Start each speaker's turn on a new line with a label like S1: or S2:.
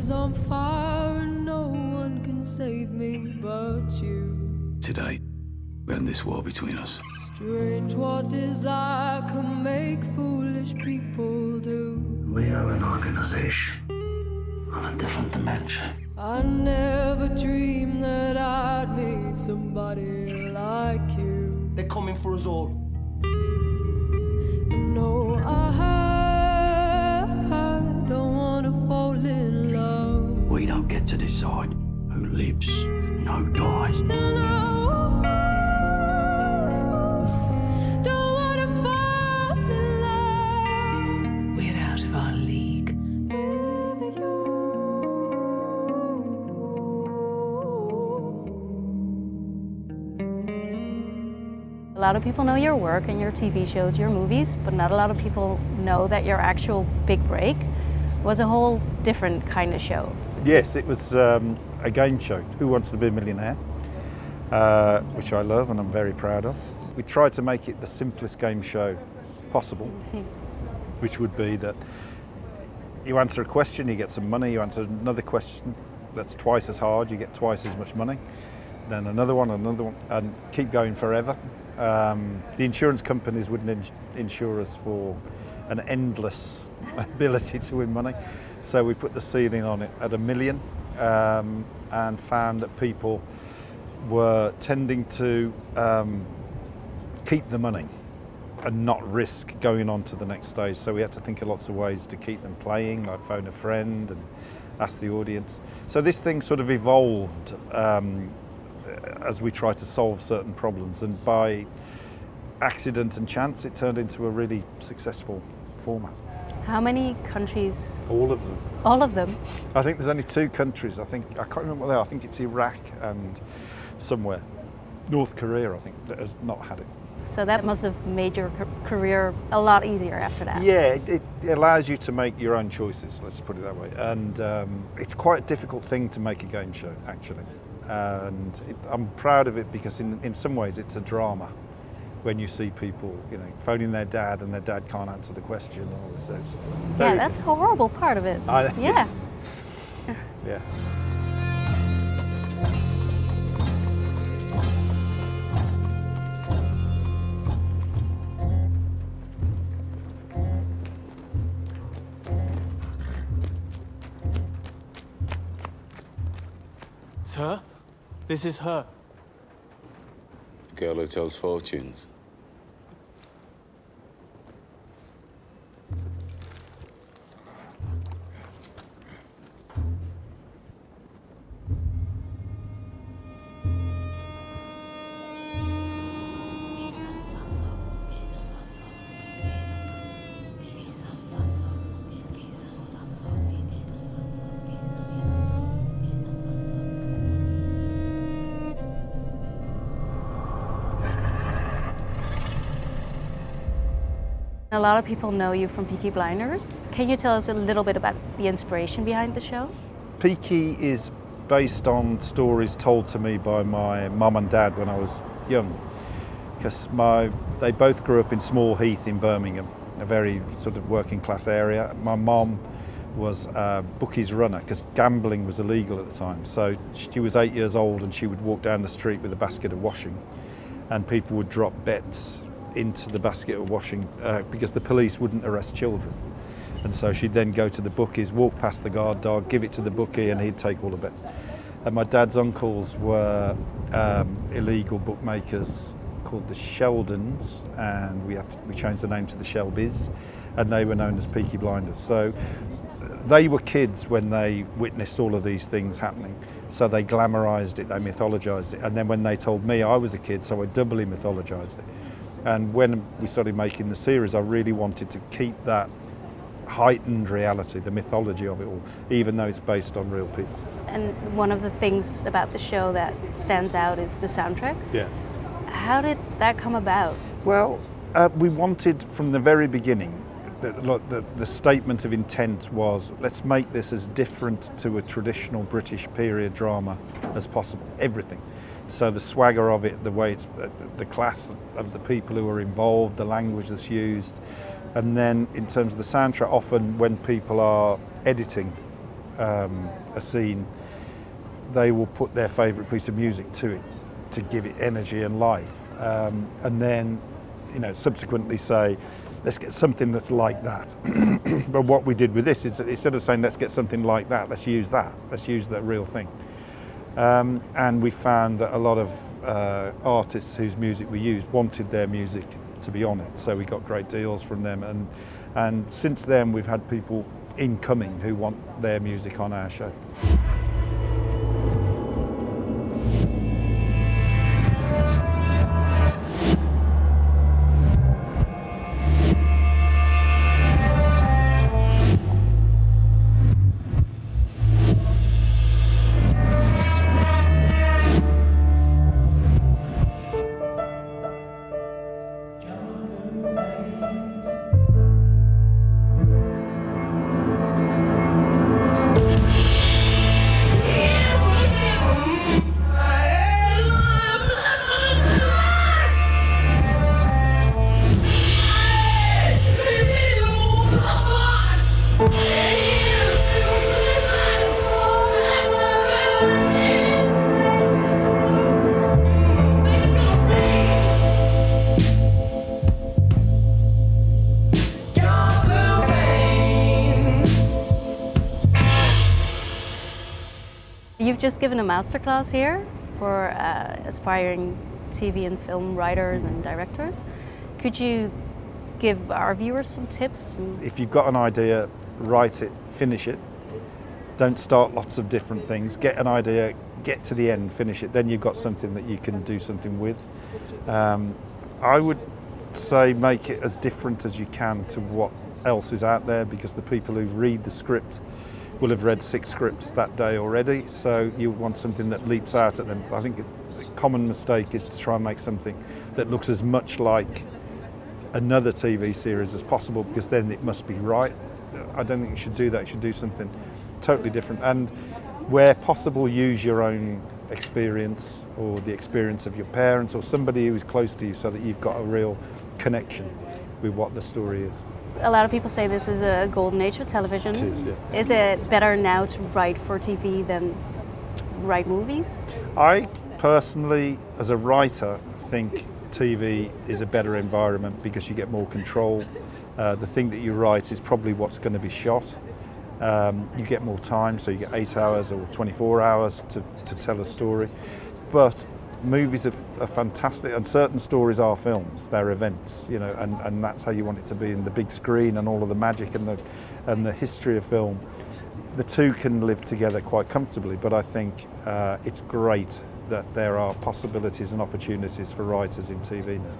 S1: is on fire and no one can save me but you.
S2: Today, we end this war between us.
S1: Strange what desire can make foolish people do.
S3: We are an organization of a different dimension.
S1: I never dreamed that I'd meet somebody like you.
S4: They're coming for us all.
S1: And no, I don't wanna fall in love.
S3: We don't get to decide who lives and who dies.
S1: And I don't wanna fall in love.
S5: We're out of our league.
S1: With you.
S6: A lot of people know your work and your TV shows, your movies, but not a lot of people know that your actual big break was a whole different kind of show.
S7: Yes, it was a game show, Who Wants to Be a Millionaire, which I love and I'm very proud of. We tried to make it the simplest game show possible, which would be that you answer a question, you get some money, you answer another question that's twice as hard, you get twice as much money, then another one, and keep going forever. The insurance companies wouldn't insure us for an endless ability to win money, so we put the ceiling on it at $1 million and found that people were tending to keep the money and not risk going on to the next stage. So we had to think of lots of ways to keep them playing, like phone a friend and ask the audience. So this thing sort of evolved as we tried to solve certain problems, and by accident and chance it turned into a really successful format.
S6: How many countries?
S7: All of them.
S6: All of them?
S7: I think there's only 2 countries. I can't remember what they are. I think it's Iraq and somewhere. North Korea, I think, that has not had it.
S6: So that must have made your career a lot easier after that.
S7: Yeah, it allows you to make your own choices, let's put it that way. And it's quite a difficult thing to make a game show, actually. And I'm proud of it because in some ways it's a drama. When you see people, phoning their dad and their dad can't answer the question.
S6: Yeah, that's a horrible part of it. Yeah.
S7: Yes. Yeah.
S8: Sir, this is her.
S2: The girl who tells fortunes.
S6: A lot of people know you from Peaky Blinders. Can you tell us a little bit about the inspiration behind the show?
S7: Peaky is based on stories told to me by my mum and dad when I was young, because they both grew up in Small Heath in Birmingham, a very sort of working class area. My mum was a bookies runner because gambling was illegal at the time. So she was 8 years old and she would walk down the street with a basket of washing, and people would drop bets into the basket of washing because the police wouldn't arrest children. And so she'd then go to the bookies, walk past the guard dog, give it to the bookie, and he'd take all the bets. And my dad's uncles were illegal bookmakers called the Sheldons, and we changed the name to the Shelbys, and they were known as Peaky Blinders. So they were kids when they witnessed all of these things happening. So they glamorized it, they mythologized it. And then when they told me I was a kid, so I doubly mythologized it. And when we started making the series, I really wanted to keep that heightened reality, the mythology of it all, even though it's based on real people.
S6: And one of the things about the show that stands out is the soundtrack.
S7: Yeah.
S6: How did that come about?
S7: Well, we wanted from the very beginning, the statement of intent was, let's make this as different to a traditional British period drama as possible, everything. So the swagger of it, the way it's, the class of the people who are involved, the language that's used. And then in terms of the soundtrack, often when people are editing a scene, they will put their favourite piece of music to it to give it energy and life, and then, you know, subsequently say, let's get something that's like that. But what we did with this is that instead of saying let's get something like that, let's use the real thing. And we found that a lot of artists whose music we used wanted their music to be on it, so we got great deals from them, and since then we've had people incoming who want their music on our show.
S6: You've just given a masterclass here for aspiring TV and film writers and directors. Could you give our viewers some tips?
S7: If you've got an idea, write it, finish it. Don't start lots of different things. Get an idea, get to the end, finish it. Then you've got something that you can do something with. I would say make it as different as you can to what else is out there, because the people who read the script will have read 6 scripts that day already, so you want something that leaps out at them. I think the common mistake is to try and make something that looks as much like another TV series as possible, because then it must be right. I don't think you should do that. You should do something totally different, and where possible use your own experience or the experience of your parents or somebody who's close to you, so that you've got a real connection with what the story is.
S6: A lot of people say this is a golden age of television.
S7: It is, yeah.
S6: Is it better now to write for TV than write movies?
S7: I personally, as a writer, think TV is a better environment because you get more control. The thing that you write is probably what's going to be shot. You get more time, so you get 8 hours or 24 hours to tell a story. But movies are fantastic, and certain stories are films, they're events, you know, and that's how you want it to be, in the big screen and all of the magic and the history of film. The two can live together quite comfortably, but I think it's great that there are possibilities and opportunities for writers in TV now.